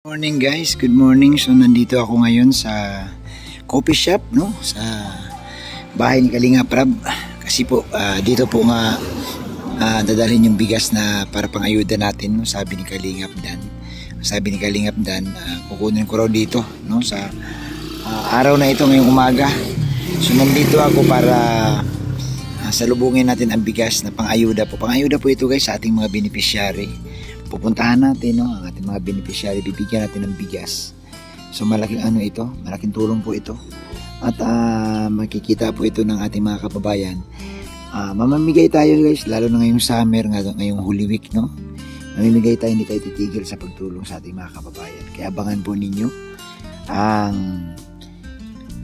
Morning guys, good morning. So nandito ako ngayon sa coffee shop, no, sa bahay ni Kalinga Prab. Kasi po dito po nga dadalhin yung bigas na para pang-ayuda natin, no, sabi ni Kalinga Dan. Sabi ni Kalinga Dan, kukunin ko raw dito, no, sa araw na ito ngayong umaga. So nandito ako para salubungin natin ang bigas na pang-ayuda po. Pang-ayuda po ito guys sa ating mga beneficiary. Pupuntahan natin, no, ang ating mga beneficiary, bibigyan natin ng bigas. So malaking ito, malaking tulong po ito. At makikita po ito ng ating mga kababayan. Mamamigay tayo guys, lalo na ngayong summer, ngayong Holy Week, no. Mamimigay tayo, hindi tayo titigil sa pagtulong sa ating mga kababayan. Kaya abangan po ninyo ang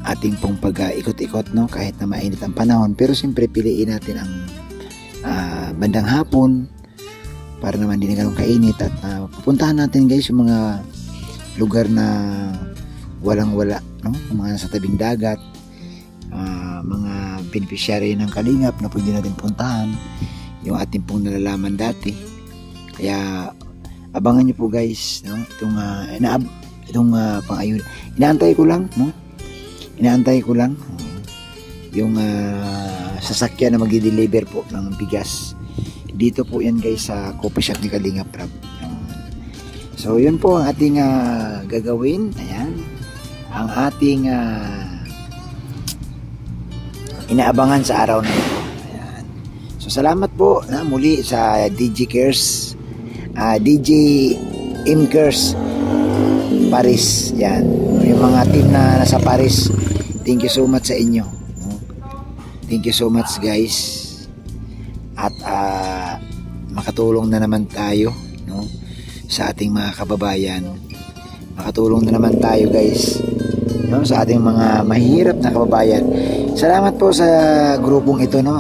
ating pong pag-ikot-ikot, no, kahit na mainit ang panahon. Pero siyempre piliin natin ang bandang hapon, para naman din ganun kainit, at pupuntahan natin guys yung mga lugar na walang-wala, no? Mga nasa tabing dagat, mga beneficiary ng Kalingap na pwede natin puntahan, yung ating pong nalalaman dati. Kaya abangan nyo po guys, no? Itong pang-ayun. Inaantay ko lang, no? Inaantay ko lang yung sasakyan na mag-deliver po ng bigas. Dito po yan guys sa coffee shop ni Kalinga Prab. So yun po ang ating gagawin. Ayan. Ang ating inaabangan sa araw na ito. Ayan. So salamat po muli sa DJ Cares, DJ M Cares Paris. Yan. Yung mga team na nasa Paris, thank you so much sa inyo. Thank you so much guys. At makatulong na naman tayo, no, sa ating mga kababayan. Makatulong na naman tayo guys, no, sa ating mga mahirap na kababayan. Salamat po sa grupong ito, no.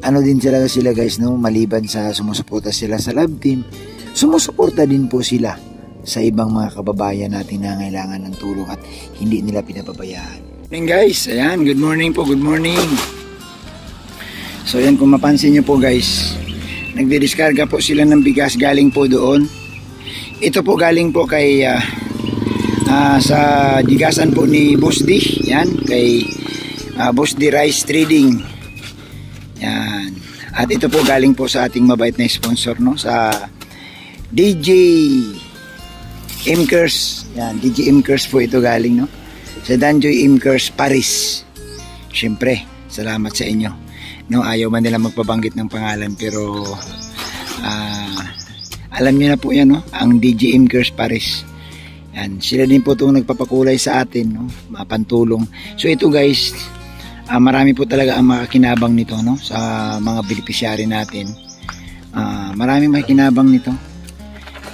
Ano din sila guys, no, maliban sa sumusuporta sila sa love team, sumusuporta din po sila sa ibang mga kababayan natin na kailangan ng tulong at hindi nila pinapabayaan. Morning guys, ayan, good morning po, good morning. So yan, kung mapansin nyo po guys, nagdidiskarga po sila ng bigas galing po doon. Ito po galing po kay sa digasan po ni Boss D. Yan, kay Boss D Rice Trading. Yan. At ito po galing po sa ating mabait na sponsor, no, sa DJ Imkers. Yan, DJ Imkers po ito galing, no, sa Danjoy Imkers Paris. Siyempre, salamat sa inyo. No, ayaw man nila magpabanggit ng pangalan, pero alam niyo na po yan, no, ang DJ Imkers Paris. Yan, sila din po itong nagpapakulay sa atin, no, pantulong. So ito guys, marami po talaga ang makakinabang nito, no, sa mga beneficiary natin. Maraming makikinabang nito,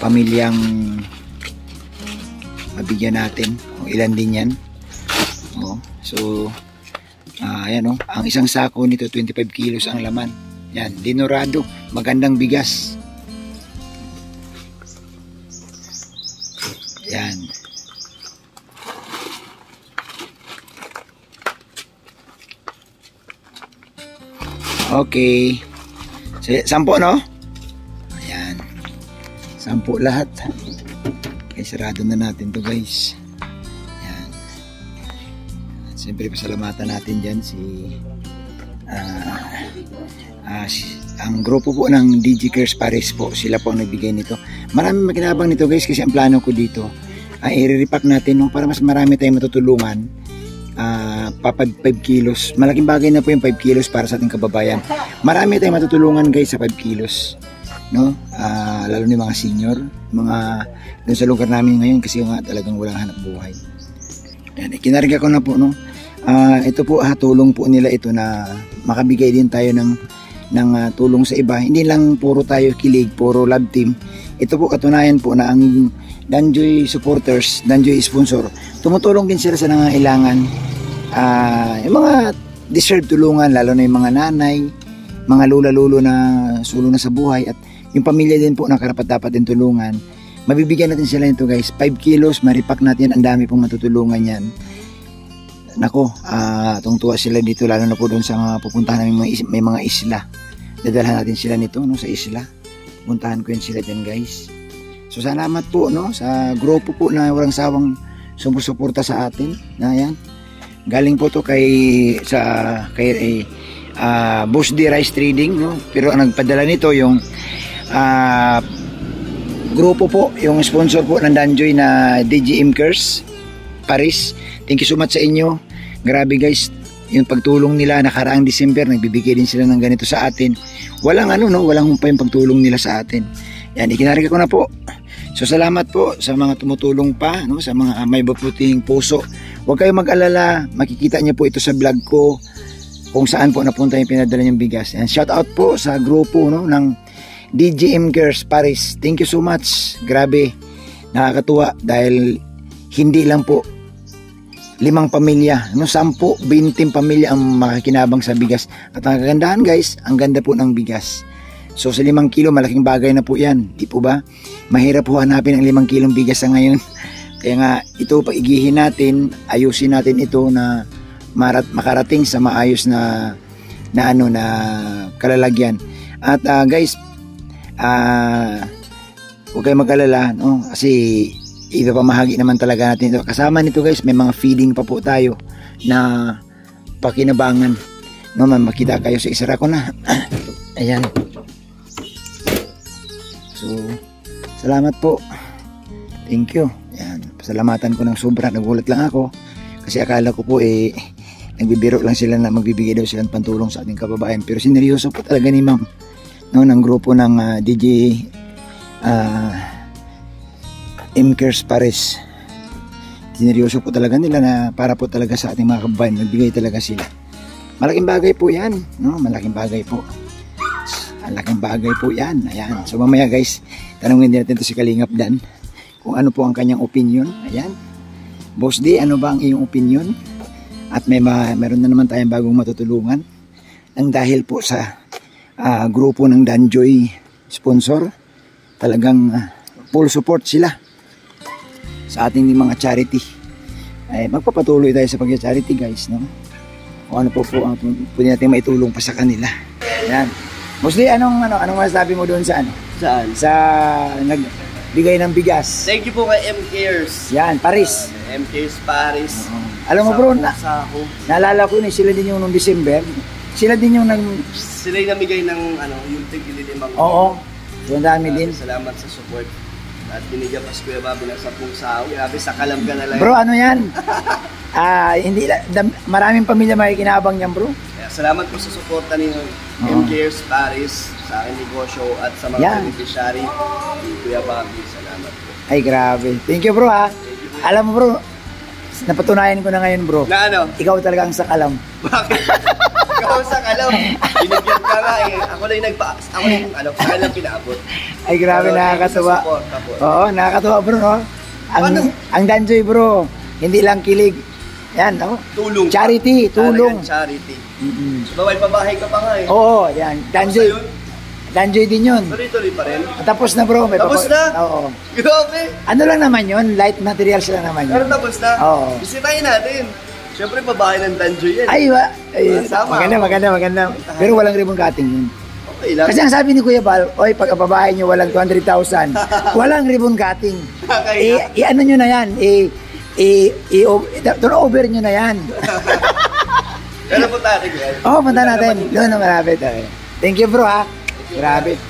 pamilyang mabigyan natin. Ilan din yan. So ayan, oh, ang isang sako nito 25 kilos ang laman. Yan, dinorado, magandang bigas. Yan. Okay. So, 10, no? Ayan. 10 lahat. Okay, sarado na natin to guys. Siyempre pasalamatan natin dyan ang grupo po ng DJ Cares Paris po, sila po ang nagbigay nito. Maraming makinabang nito guys, kasi ang plano ko dito i-repack natin, no, para mas marami tayong matutulungan. 5 kilos, malaking bagay na po yung 5 kilos para sa ating kababayan. Marami tayong matutulungan guys sa 5 kilos, no, lalo ni mga senior, mga dun sa lugar namin ngayon, kasi nga talagang walang hanap buhay. Yan, kinarga ko na po, no. Ito po tulong po nila ito na makabigay din tayo ng tulong sa iba. Hindi lang puro tayo kilig, puro love team. Ito po katunayan po na ang Danjoy supporters, Danjoy sponsor, tumutulong din sila sa nangangailangan. Yung mga deserve tulungan, lalo na yung mga nanay, mga lula-lulo na sulo na sa buhay, at yung pamilya din po na karapat-dapat din tulungan. Mabibigyan natin sila nito guys, 5 kilos, maripak natin, ang dami pong matutulungan yan. Nako, tungtuwa sila dito, lalo na po doon sa mga pupuntahan namin, may mga isla. Dadalhan natin sila nito, no, sa isla. Puntahan ko yan sila dyan guys. So salamat po no sa grupo po na walang sawang sumusuporta sa atin. Na yan. Galing po to kay Boss D Rice Trading no. Pero ang nagpadala nito yung grupo po, yung sponsor po ng Danjoy na DJ Imkers Paris. Thank you so much sa inyo. Grabe guys, yung pagtulong nila nakaraang December, nagbibigay din sila ng ganito sa atin. Walang walang humpay yung pagtulong nila sa atin. Yan, ikinarga ko na po. So salamat po sa mga tumutulong pa, no, sa mga may maputing puso. Huwag kayong mag-alala, makikita niyo po ito sa vlog ko kung saan po napunta yung pinadala niyong bigas. And shout out po sa grupo no ng DJ Imkers Paris. Thank you so much. Grabe, nakakatuwa dahil hindi lang po 5 pamilya, no, 10, 20 pamilya ang makakinabang sa bigas. At ang kagandahan guys, ang ganda po ng bigas. So sa 5 kilo, malaking bagay na po yan. Di po ba? Mahirap po hanapin ang 5 kilong bigas sa ngayon. Kaya nga, ito pag-igihin natin, ayusin natin ito na makarating sa maayos na kalalagyan. At guys, huwag kayo mag-alala, no? Kasi ipapamahagi naman talaga natin ito. Kasama nito guys, may mga feeding pa po tayo na pakinabangan. No, makita kayo sa isara ko na. Ayan. So, salamat po. Thank you. Ayan. Pasalamatan ko ng sobra. Nagulat lang ako. Kasi akala ko po nagbibiro lang sila na magbibigay daw sila ng pantulong sa ating kababayan. Pero sineryoso po talaga ni ma'am. No, ng grupo ng DJ Imkers Paris. Sineryoso po talaga nila na para po talaga sa ating mga kababayan. Nagbigay talaga sila. Malaking bagay po yan. No? Malaking bagay po. Malaking bagay po yan. Ayan. So mamaya guys, tanungin din natin ito si Kalingap Dan kung ano po ang kanyang opinion. Ayan. Boss D, ano ba ang iyong opinion? At meron na naman tayong bagong matutulungan. Nang dahil po sa grupo ng Danjoy sponsor, talagang full support sila sa ating mga charity. Ay, magpapatuloy tayo sa pag-charity guys, no? Kung ano po ang pwede natin maitulong pa sa kanila. Ayan. Mostly, anong masasabi mo doon sa Saan? Sa nagbigay ng bigas. Thank you po kay M-Cares. Yan, Paris. M-Cares Paris. Alam mo bro, naalala ko sila din yung nung December. Sila din yung Sila yung namigay ng yung tig-limang. Oo. So, ang dami din. Salamat sa support. At binigyan pa si Kuya Bobby ng 10 sahod. Grabe, sa kalam ka na lang. Bro, ano yan? Maraming pamilya makikinabang yan bro. Kaya, salamat po sa suporta ninyo. M-Cares Paris sa aking negosyo at sa mga beneficiary. Kuya Bobby, salamat po. Ay, grabe. Thank you bro ha. Alam mo bro, napatunayan ko na ngayon bro. Na ano? Ikaw talaga ang sakalam. Bakit? Ikaw ang sakalam. Binigyan ka nga eh. Ako na yung sakalam pinaabot. Ay, grabe, nakakatuwa. Oo, nakakatuwa bro, no? Ang Danjoy bro, hindi lang kilig. Yan, no? Tulong. Charity, tulong. Charity. Bawal pabahay ka pa nga eh. Oo, yan. Danjoy. Danjoy din yun. Tuloy-tuloy pa rin. Tapos na bro. Tapos na? Oo. Grabe. Ano lang naman yun? Light materials lang naman yun. Pero tapos na? Oo. Bisitahin natin. Siyempre pabahay ng Danjoy yan. Ay, maganda. Pero walang ribbon cutting yun. Okay lang. Kasi ang sabi ni Kuya Bal, oy, pag pabahay nyo walang 200,000, walang ribbon cutting. I-ano nyo na yan, turn over nyo na yan. Pero punta natin yan. Oo, punta natin. Doon na malapit. Thank you bro ha. Grabe.